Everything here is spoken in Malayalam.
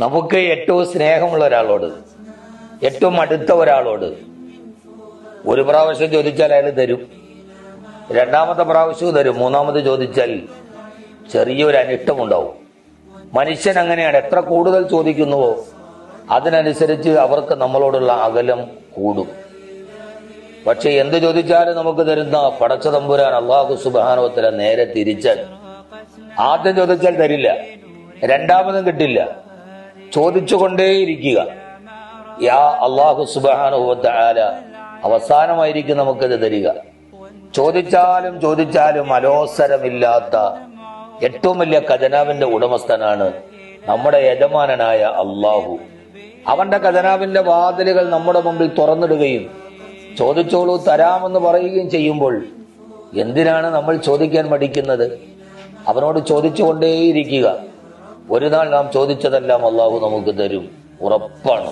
നമുക്ക് ഏറ്റവും സ്നേഹമുള്ള ഒരാളോട്, ഏറ്റവും അടുത്ത ഒരാളോട് ഒരു പ്രാവശ്യം ചോദിച്ചാൽ അയാൾ തരും, രണ്ടാമത്തെ പ്രാവശ്യവും തരും, മൂന്നാമത് ചോദിച്ചാൽ ചെറിയൊരു അനിഷ്ടമുണ്ടാവും. മനുഷ്യൻ അങ്ങനെയാണ്. എത്ര കൂടുതൽ ചോദിക്കുന്നുവോ അതിനനുസരിച്ച് അവർക്ക് നമ്മളോടുള്ള അകലം കൂടും. പക്ഷെ എന്ത് ചോദിച്ചാലും നമുക്ക് തരുന്ന പടച്ച തമ്പുരാൻ അല്ലാഹു സുബ്ഹാനഹു വ തആല നേരെ തിരിച്ചാൽ, ആദ്യം ചോദിച്ചാൽ തരില്ല, രണ്ടാമതും കിട്ടില്ല, ചോദിച്ചുകൊണ്ടേയിരിക്കുക. യാ അല്ലാഹു സുബ്ഹാനഹു വ തആല അവസാനമായിരിക്കും നമുക്കത് തരിക. ചോദിച്ചാലും ചോദിച്ചാലും അലോസരമില്ലാത്ത ഏറ്റവും വലിയ ഖജനാവിന്റെ ഉടമസ്ഥനാണ് നമ്മുടെ യജമാനനായ അല്ലാഹു. അവന്റെ ഖജനാവിന്റെ വാതിലുകൾ നമ്മുടെ മുമ്പിൽ തുറന്നിടുകയും ചോദിച്ചോളൂ തരാമെന്ന് പറയുകയും ചെയ്യുമ്പോൾ എന്തിനാണ് നമ്മൾ ചോദിക്കാൻ മടിക്കുന്നത്? അവനോട് ചോദിച്ചുകൊണ്ടേയിരിക്കുക. ഒരു നാൾ നാം ചോദിച്ചതെല്ലാം അല്ലാഹു നമുക്ക് തരും, ഉറപ്പാണ്.